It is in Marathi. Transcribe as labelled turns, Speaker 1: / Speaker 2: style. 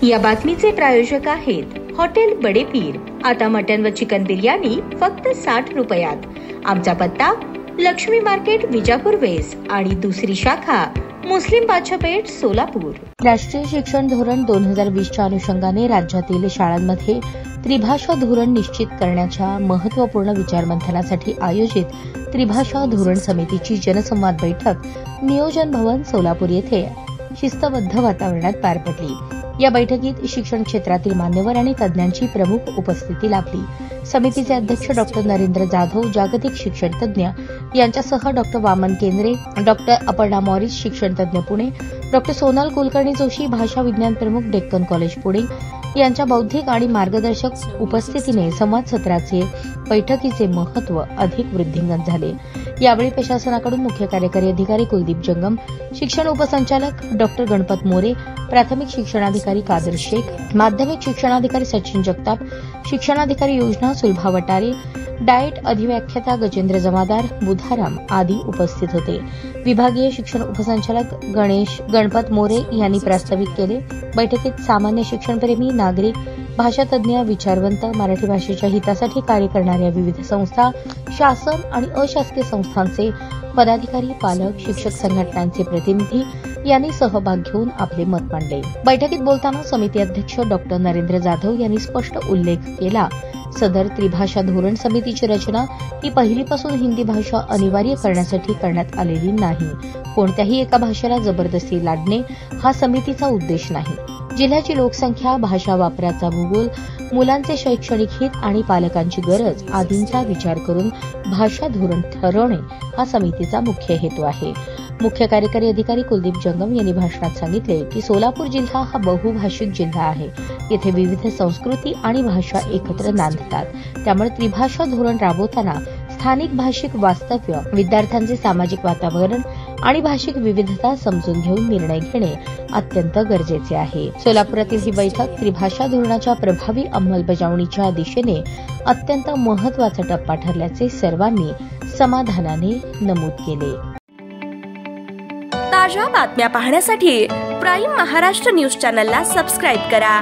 Speaker 1: या बातमीचे प्रायोजक आहेत हॉटेल बडे पीर। आता मटन व चिकन बिर्याणी फक्त 60 रुपयात। आमचा पत्ता लक्ष्मी मार्केट विजापूर वेस्ट आणि दुसरी शाखा मुस्लिम बादशाहपेठ सोलापूर।
Speaker 2: राष्ट्रीय शिक्षण धोरण 2020च्या अनुषंगाने राज्यातील शाळांमध्ये त्रिभाषा धोरण निश्चित करण्याच्या महत्त्वपूर्ण विचारमंथनासाठी आयोजित त्रिभाषा धोरण समितीची जनसंवाद बैठक नियोजन भवन सोलापूर येथे शिस्तबद्ध वातावरणात पार पडली। या बैठकीत शिक्षण क्षेत्रातील मान्यवर आणि तज्ज्ञांची प्रमुख उपस्थिती लाभली। समितीचे अध्यक्ष डॉक्टर नरेंद्र जाधव, जागतिक शिक्षण तज्ज्ञ यांच्यासह डॉक्टर वामन केंद्रे, डॉक्टर अपर्णा मॉरिस, शिक्षण तज्ज्ञ पुणे, डॉक्टर सोनल कुलकर्णी जोशी, भाषा विज्ञान प्रमुख, डेक्कन कॉलेज पुणे यांच्या बौद्धिक आणि मार्गदर्शक उपस्थितीने संवाद सत्राचे बैठकीचे महत्त्व अधिक वृद्धिंगत झाले। यावेळी प्रशासनाकडून मुख्य कार्यकारी अधिकारी कुलदीप जंगम, शिक्षण उपसंचालक डॉक्टर गणपत मोरे, प्राथमिक शिक्षणाधिकारी कादर शेख, माध्यमिक शिक्षणाधिकारी सचिन जगताप, शिक्षणाधिकारी योजना सुलभा वटारे, डाएट अधिव्याख्याता गजेंद्र जमादार, बुधाराम आदी उपस्थित होते। विभागीय शिक्षण उपसंचालक गणपत मोरे यांनी प्रास्ताविक केले। बैठकीत सामान्य शिक्षणप्रेमी, नागरिक, भाषातज्ञ, विचारवंत, मराठी भाषेच्या हितासाठी कार्य करणाऱ्या विविध संस्था, शासन आणि अशासकीय संस्थांचे पदाधिकारी, पालक, शिक्षक संघटनांचे प्रतिनिधी यांनी सहभाग घेऊन आपले मत मांडले। बैठकीत बोलताना समिती अध्यक्ष डॉक्टर नरेंद्र जाधव यांनी स्पष्ट उल्लेख केला, सदर त्रिभाषा धोरण समितीची रचना ही पहिलीपासून हिंदी भाषा अनिवार्य करण्यासाठी करण्यात आलेली नाही। कोणत्याही एका भाषेला जबरदस्ती लादणे हा समितीचा उद्देश नाही। जिल्ह्याची लोकसंख्या, भाषा वापराचा भूगोल, मुलांचे शैक्षणिक हित आणि पालकांची गरज आदींचा विचार करून भाषा धोरण ठरवणे हा समितीचा मुख्य हेतू आहे। मुख्य कार्यकारी अधिकारी कुलदीप जंगम यांनी भाषणात सांगितले की सोलापूर जिल्हा हा बहुभाषिक जिल्हा आहे। येथे विविध संस्कृती आणि भाषा एकत्र नांदतात। त्यामुळे त्रिभाषा धोरण राबवताना स्थानिक भाषिक वास्तव्य, विद्यार्थ्यांचे सामाजिक वातावरण आणि भाषिक विविधता समजून घेऊन निर्णय घेणे अत्यंत गरजेचे आहे। सोलापुरातील ही बैठक त्रिभाषा धोरणाच्या प्रभावी अंमलबजावणीच्या दिशेने अत्यंत महत्त्वाचा टप्पा ठरल्याचे सर्वांनी समाधानाने नमूद केले।
Speaker 3: ताज्या बातम्या पाहण्यासाठी प्राईम महाराष्ट्र न्यूज चॅनलला सबस्क्राईब करा।